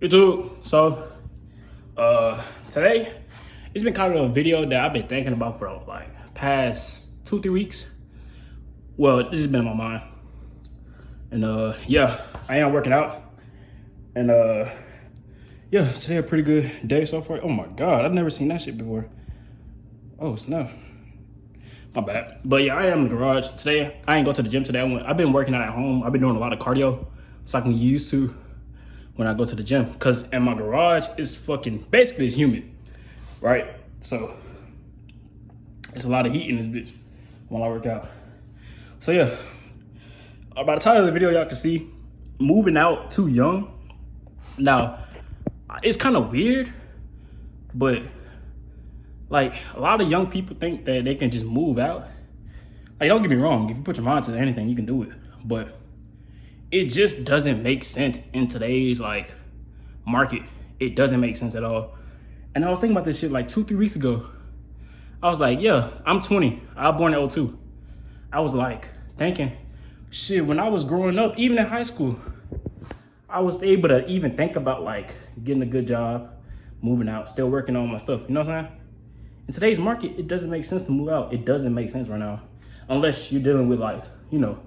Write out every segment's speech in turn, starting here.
YouTube. Today it's been kind of a video that I've been thinking about for like past 2-3 weeks. Well, this has been in my mind, and yeah, I am working out, and yeah, today a pretty good day so far. Oh my god, I've never seen that shit before. Oh snap, my bad. But yeah, I am in the garage today. I ain't go to the gym today. I've been working out at home. I've been doing a lot of cardio, so I can get used to when I go to the gym, because in my garage it's fucking basically it's humid, right? So it's a lot of heat in this bitch while I work out. So yeah, by the title of the video, y'all can see moving out too young. Now it's kind of weird, but like a lot of young people think that they can just move out. Like, don't get me wrong, if you put your mind to anything, you can do it, but it just doesn't make sense in today's like market. It doesn't make sense at all. And I was thinking about this shit like 2-3 weeks ago. I was like, yeah, I'm 20. I was born in 02. I was like thinking, shit, when I was growing up, even in high school, I was able to even think about like getting a good job, moving out, still working on my stuff. You know what I'm saying? In today's market, it doesn't make sense to move out. It doesn't make sense right now. Unless you're dealing with like, you know,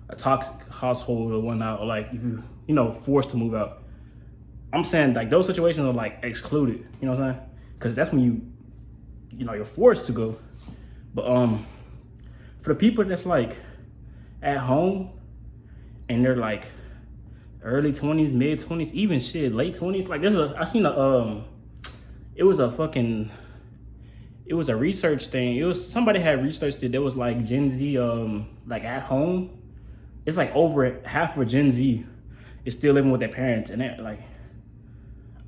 a toxic household or whatnot, or like if you know, forced to move out. I'm saying like those situations are like excluded, you know what I'm saying? Because that's when you know, you're forced to go. But for the people that's like at home and they're like early 20s, mid 20s, even shit, late 20s, like I seen it was a research thing. Somebody had researched it. There was like Gen Z like at home. It's like over half of Gen Z is still living with their parents, and that, like,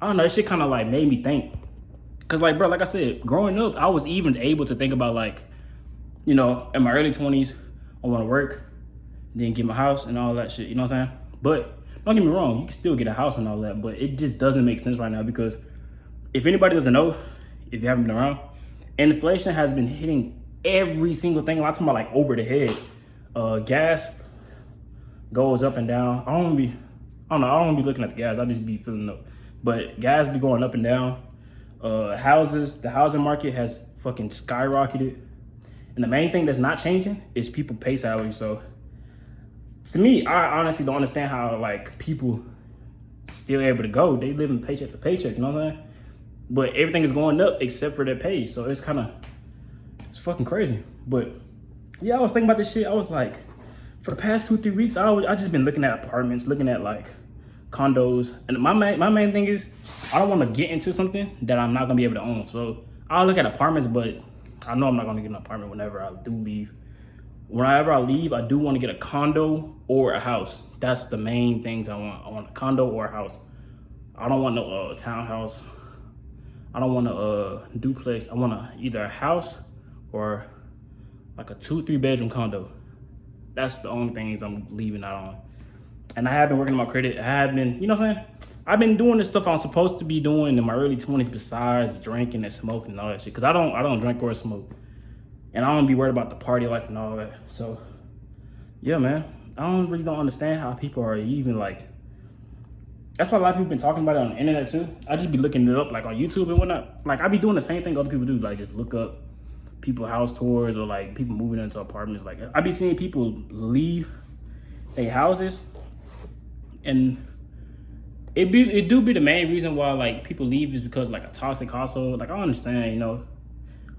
I don't know, it shit kind of like made me think. Cause like, bro, like I said, growing up, I was even able to think about like, you know, in my early 20s, I want to work, then get my house and all that shit. You know what I'm saying? But don't get me wrong, you can still get a house and all that, but it just doesn't make sense right now, because if anybody doesn't know, if you haven't been around, inflation has been hitting every single thing. I'm talking about like over the head. Gas goes up and down. I don't be looking at the gas. I just be filling up. But gas be going up and down. The housing market has fucking skyrocketed. And the main thing that's not changing is people pay salaries. So to me, I honestly don't understand how like people still able to go. They live in paycheck to paycheck, you know what I'm saying? But everything is going up except for their pay. So it's fucking crazy. But yeah, I was thinking about this shit. I was like, for the past 2-3 weeks, I just been looking at apartments, looking at like condos. And my main thing is, I don't want to get into something that I'm not gonna be able to own. So I'll look at apartments, but I know I'm not gonna get an apartment whenever I do leave. Whenever I leave, I do want to get a condo or a house. That's the main things I want. I want a condo or a house. I don't want no townhouse. I don't want a duplex. I want either a house or like a 2-3 bedroom condo. That's the only things I'm leaving out on. And I have been working on my credit. I have been, you know what I'm saying? I've been doing the stuff I'm supposed to be doing in my early 20s besides drinking and smoking and all that shit. Cause I don't drink or smoke. And I don't be worried about the party life and all that. So yeah, man. I don't understand how people are even like, that's why a lot of people been talking about it on the internet too. I just be looking it up like on YouTube and whatnot. Like I be doing the same thing other people do, like just look up people house tours or like people moving into apartments. Like I be seeing people leave their houses, and it do be the main reason why like people leave is because like a toxic household. Like I understand, you know,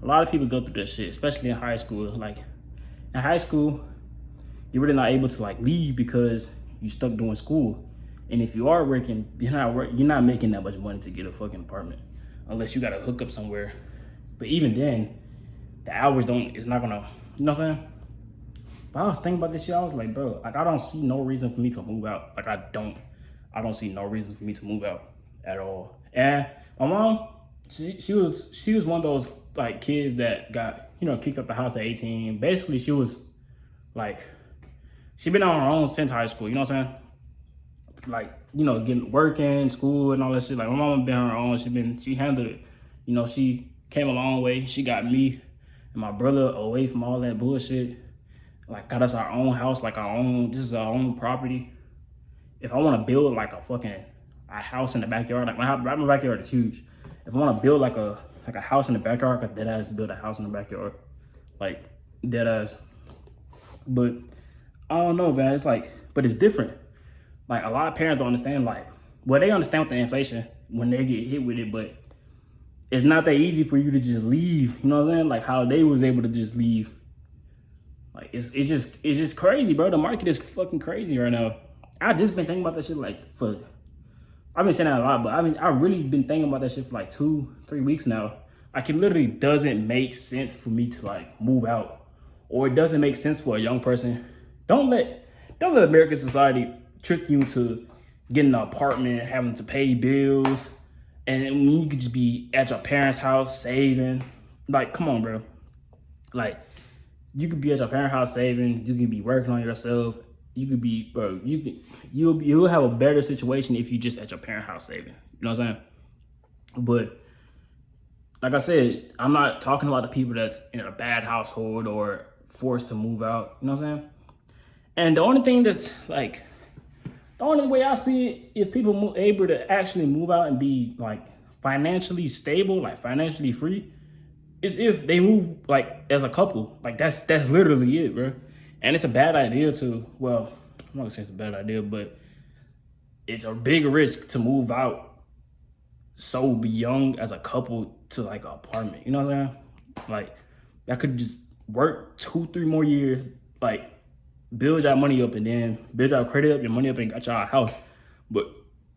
a lot of people go through this shit, especially in high school. Like in high school, you're really not able to like leave because you stuck doing school. And if you are working, you're not making that much money to get a fucking apartment unless you got to hook up somewhere. But even then, the hours it's not gonna, you know what I'm saying? But I was thinking about this shit. I was like, bro, like I don't see no reason for me to move out. Like I don't see no reason for me to move out at all. And my mom, she was one of those like kids that got, you know, kicked out the house at 18. Basically, she was like, she been on her own since high school. You know what I'm saying? Like, you know, working, school and all that shit. Like my mom been on her own. She handled it. You know, she came a long way. She got me and my brother away from all that bullshit. Like got us our own house, like this is our own property. If I want to build like a fucking a house in the backyard. Like my backyard is huge. If I want to build like a house in the backyard, I could dead ass build a house in the backyard, like dead ass. But I don't know, man. It's like, but it's different. Like a lot of parents don't understand. Like, well, they understand with the inflation when they get hit with it, but it's not that easy for you to just leave. You know what I'm saying? Like how they was able to just leave. Like it's just crazy, bro. The market is fucking crazy right now. I just been thinking about that shit like I've been saying that a lot, but I really been thinking about that shit for like 2-3 weeks now. Like it literally doesn't make sense for me to like move out, or it doesn't make sense for a young person. Don't let American society trick you into getting an apartment, having to pay bills, and when you could just be at your parents' house saving. Like, come on, bro. Like, you could be at your parents' house saving. You could be working on yourself. You could be, bro. You'll have a better situation if you just at your parents' house saving. You know what I'm saying? But like I said, I'm not talking about the people that's in a bad household or forced to move out. You know what I'm saying? And the only thing that's like, the only way I see it, if people able to actually move out and be like financially stable, like financially free, is if they move like as a couple. Like that's literally it, bro. And it's a bad idea to, well, I'm not gonna say it's a bad idea, but it's a big risk to move out so young as a couple to like an apartment. You know what I'm saying? Like that could just work 2-3 more years, like build your money up and then build your credit up, your money up, and got y'all a house. But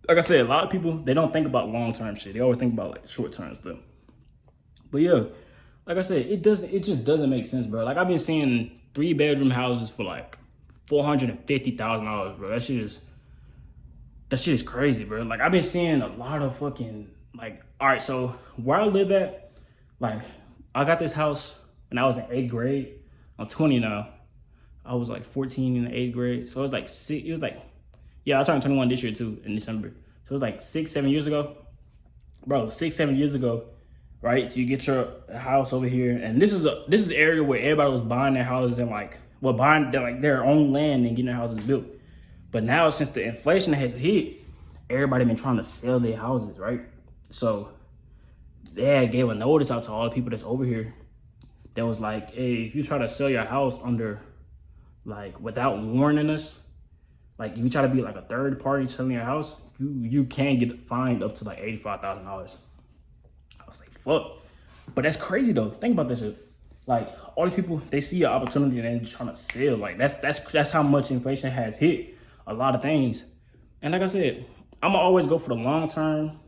like I said, a lot of people, they don't think about long-term shit. They always think about like short-term stuff. But yeah, like I said, it just doesn't make sense, bro. Like I've been seeing 3-bedroom houses for like $450,000, bro. That shit is crazy, bro. Like I've been seeing a lot of fucking like, all right, so where I live at, like I got this house when I was in 8th grade. I'm 20 now. I was like 14 in the 8th grade. So it was like I turned 21 this year too in December. So it was like 6-7 years ago. Bro, 6-7 years ago, right? You get your house over here, and this is the area where everybody was buying their houses and buying their own land and getting their houses built. But now since the inflation has hit, everybody been trying to sell their houses, right? So they gave a notice out to all the people that's over here that was like, hey, if you try to sell your house under like without warning us, like if you try to be like a third party selling your house, you can get fined up to like $85,000. I was like, fuck. But that's crazy though. Think about this shit. Like all these people, they see an opportunity and they're just trying to sell. Like that's how much inflation has hit a lot of things. And like I said, I'm gonna always go for the long term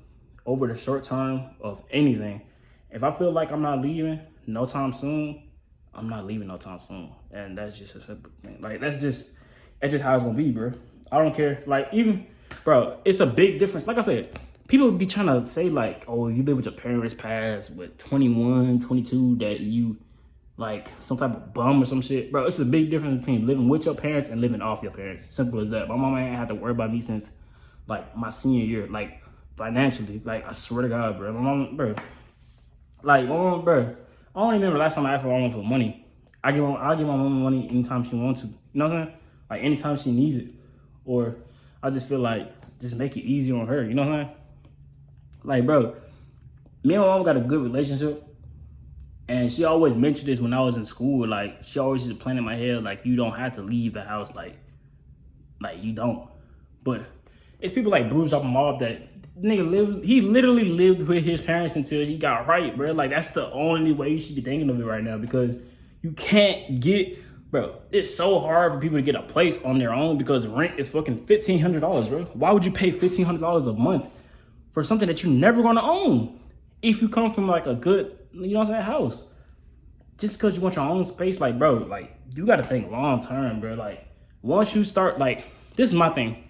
over the short term of anything. If I feel like I'm not leaving no time soon, I'm not leaving no time soon. And that's just a simple thing. Like that's just how it's gonna be, bro. I don't care. Like even, bro, it's a big difference. Like I said, people be trying to say like, oh, if you live with your parents past with 21, 22, that you like some type of bum or some shit. Bro, it's a big difference between living with your parents and living off your parents. Simple as that. My mama ain't had to worry about me since like my senior year, like financially. Like I swear to God, bro. My mama, bro. Like my mama, bro. I don't even remember last time I asked my mama for money. I'll give my mama money anytime she wants to. You know what I'm saying? Like anytime she needs it. Or I just feel like just make it easy on her. You know what I'm saying? Like, bro, me and my mom got a good relationship. And she always mentioned this when I was in school. Like, she always used to plan in my head, like, you don't have to leave the house. Like you don't. But it's people like Bruce dropping him off that nigga he literally lived with his parents until he got right, bro. Like, that's the only way you should be thinking of it right now, because you can't get, bro, it's so hard for people to get a place on their own because rent is fucking $1,500, bro. Why would you pay $1,500 a month for something that you're never gonna own if you come from like a good, you know what I'm saying, house? Just because you want your own space, like, bro, like, you gotta think long term, bro. Like, once you start, like, this is my thing.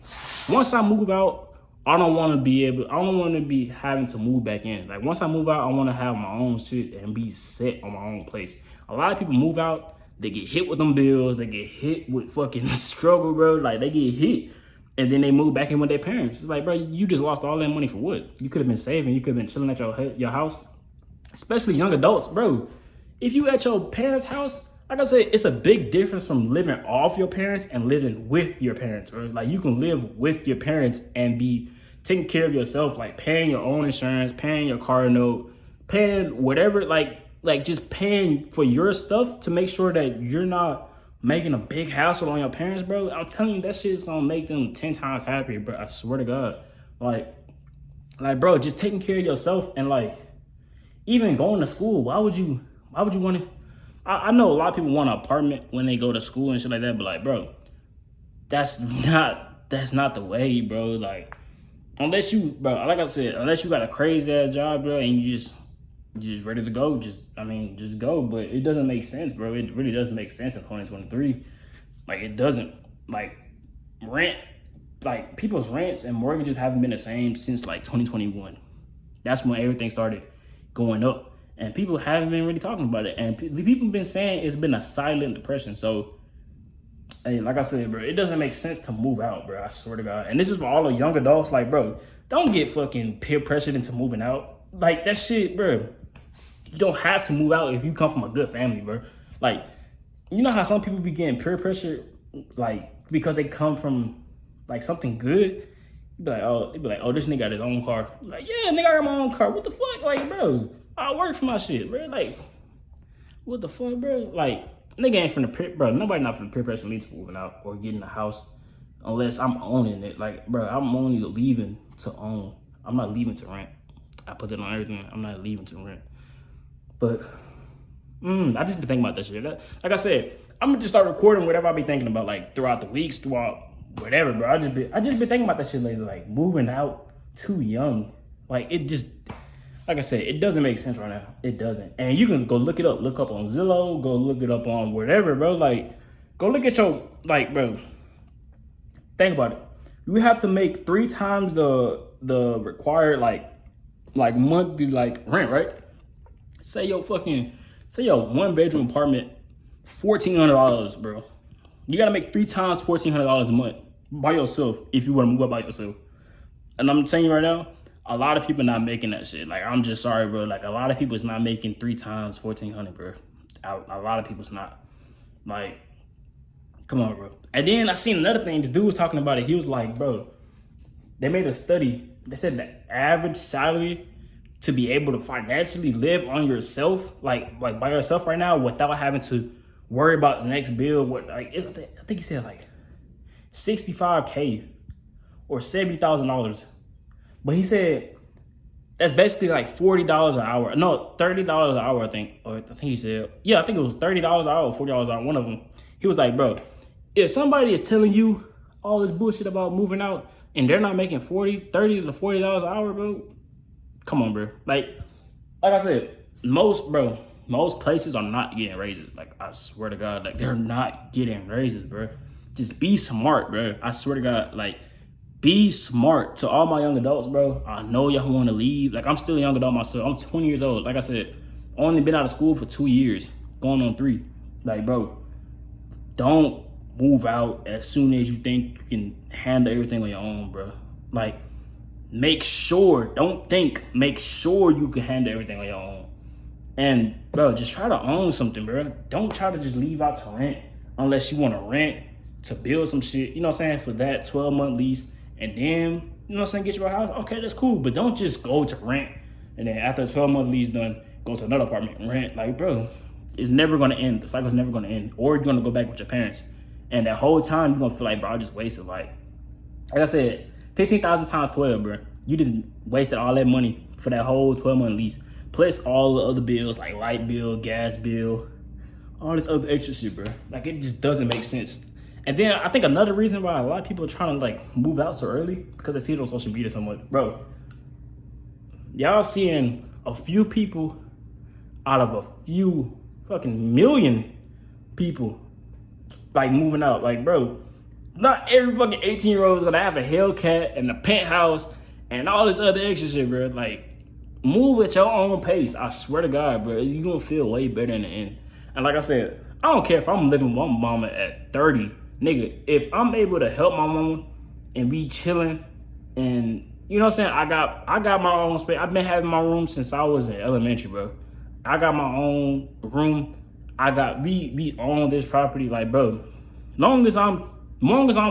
Once I move out, I don't want to be having to move back in. Like, once I move out, I want to have my own shit and be set on my own place. A lot of people move out, they get hit with them bills, they get hit with fucking struggle, bro. Like, they get hit, and then they move back in with their parents. It's like, bro, you just lost all that money for what? You could have been saving, you could have been chilling at your house. Especially young adults, bro. If you at your parents' house, like I said, it's a big difference from living off your parents and living with your parents. Or like, you can live with your parents and be taking care of yourself, like paying your own insurance, paying your car note, paying whatever, like just paying for your stuff to make sure that you're not making a big hassle on your parents, bro. I'm telling you, that shit is gonna make them 10 times happier, bro. I swear to God. Like, bro, just taking care of yourself and like even going to school. Why would you want to? I know a lot of people want an apartment when they go to school and shit like that, but like, bro, that's not the way, bro. Like, unless you, bro, like I said, unless you got a crazy ass job, bro, and you just ready to go, just go. But it doesn't make sense, bro. It really doesn't make sense in 2023. Like, it doesn't. Like, rent, like people's rents and mortgages haven't been the same since like 2021. That's when everything started going up. And people haven't been really talking about it. And people been saying it's been a silent depression. So, hey, like I said, bro, it doesn't make sense to move out, bro. I swear to God. And this is for all the young adults. Like, bro, don't get fucking peer pressured into moving out. Like, that shit, bro. You don't have to move out if you come from a good family, bro. Like, you know how some people be getting peer pressure, like, because they come from, like, something good? You be like, oh, this nigga got his own car. Like, yeah, nigga, I got my own car. What the fuck? Like, bro, I work for my shit, bro. Like, what the fuck, bro? Like, nigga ain't from the peer, bro. Nobody not from the peer pressure me to moving out or getting a house unless I'm owning it. Like, bro, I'm only leaving to own. I'm not leaving to rent. I put that on everything. I'm not leaving to rent. But, I just been thinking about that shit. Like I said, I'm gonna just start recording whatever I be thinking about, like, throughout the weeks, throughout whatever, bro. I just been thinking about that shit lately, like, moving out too young. Like, it just, like I said, it doesn't make sense right now. It doesn't. And you can go look it up. Look up on Zillow. Go look it up on whatever, bro. Like, go look at your, like, bro. Think about it. You have to make 3 times the required, like monthly, like, rent, right? Say your 1-bedroom apartment, $1,400, bro. You gotta make 3 times $1,400 a month by yourself if you want to move out by yourself. And I'm telling you right now, a lot of people not making that shit. Like, I'm just sorry, bro. Like, a lot of people is not making 3 times $1,400, bro. A lot of people's not. Like, come on, bro. And then I seen another thing. This dude was talking about it. He was like, bro, they made a study. They said the average salary to be able to financially live on yourself, like by yourself right now, without having to worry about the next bill. I think he said like $65K or $70,000. But he said that's basically like $40 an hour. No, $30 an hour, I think. Or I think he said, yeah, I think it was $30 an hour or $40 an hour, one of them. He was like, bro, if somebody is telling you all this bullshit about moving out and they're not making $30 to $40 an hour, bro, come on, bro. Like I said, most places are not getting raises. Like, I swear to God, like, they're not getting raises, bro. Just be smart, bro. I swear to God, like, be smart. To all my young adults, bro, I know y'all want to leave. Like, I'm still a young adult myself. I'm 20 years old. Like I said, only been out of school for 2 years, going on 3. Like, bro, don't move out as soon as you think you can handle everything on your own, bro. Like, make sure you can handle everything on your own. And, bro, just try to own something, bro. Don't try to just leave out to rent unless you want to rent to build some shit, you know what I'm saying, for that 12-month lease. And then, you know what I'm saying, get you a house. Okay, that's cool. But don't just go to rent and then after the 12-month lease done, go to another apartment and rent. Like, bro, it's never going to end. The cycle's never going to end. Or you're going to go back with your parents. And that whole time, you're going to feel like, bro, I just wasted, like I said, 15,000 times 12, bro. You just wasted all that money for that whole 12-month lease. Plus all the other bills, like light bill, gas bill, all this other extra shit, bro. Like, it just doesn't make sense. And then I think another reason why a lot of people are trying to, like, move out so early, because they see it on social media so much. Bro, y'all seeing a few people out of a few fucking million people, like, moving out. Like, bro, not every fucking 18-year-old is gonna have a Hellcat and a penthouse and all this other extra shit, bro. Like, move at your own pace. I swear to God, bro, you're gonna feel way better in the end. And like I said, I don't care if I'm living with my mama at 30, nigga. If I'm able to help my mama and be chilling, and you know what I'm saying, I got my own space. I've been having my room since I was in elementary, bro. I got my own room. We own this property, like, bro. Long as I'm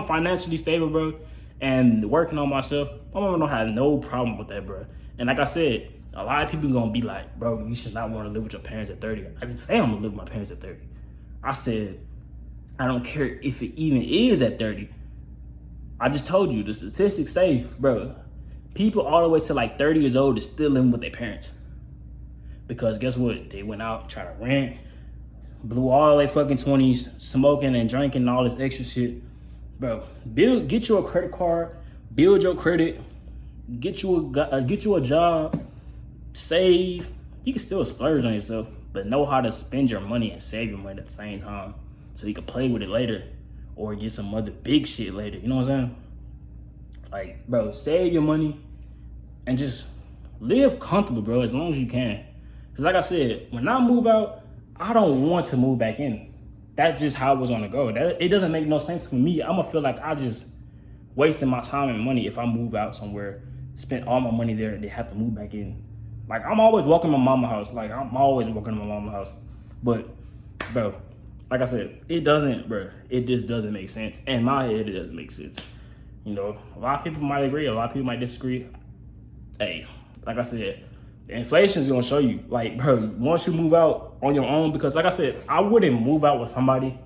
financially stable, bro, and working on myself, my mama don't have no problem with that, bro. And like I said, a lot of people gonna be like, bro, you should not want to live with your parents at 30. I didn't say I'm gonna live with my parents at 30. I said, I don't care if it even is at 30. I just told you, the statistics say, bro, people all the way to like 30 years old is still living with their parents. Because guess what? They went out, tried to rent, blew all their fucking 20s, smoking and drinking and all this extra shit. Bro, get you a credit card, build your credit, get you a job, save. You can still splurge on yourself, but know how to spend your money and save your money at the same time, so you can play with it later or get some other big shit later. You know what I'm saying? Like, bro, save your money and just live comfortable, bro, as long as you can. Because like I said, when I move out, I don't want to move back in. That's just how it was on the go. It doesn't make no sense for me. I'm gonna feel like I just wasting my time and money if I move out somewhere, spend all my money there, and then have to move back in. Like, I'm always welcome to my mama's house. Like, I'm always welcome to my mama's house. But, bro, like I said, it just doesn't make sense. In my head, it doesn't make sense. You know, a lot of people might agree, a lot of people might disagree. Hey, like I said, the inflation is gonna show you. Like, bro, once you move out on your own, because like I said, I wouldn't move out with somebody.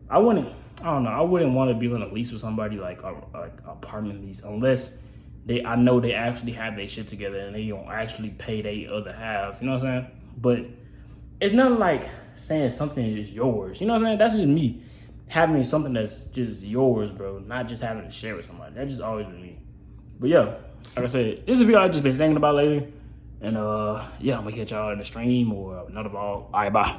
I wouldn't want to be on a lease with somebody, like a apartment lease, unless I know they actually have their shit together and they don't actually pay their other half. You know what I'm saying? But it's nothing like saying something is yours. You know what I'm saying? That's just me having something that's just yours, bro, not just having to share with somebody. That's just always been me. But yeah, like I said, this is a video I've just been thinking about lately. And yeah, I'm gonna catch y'all in the stream or another vlog. All right, bye.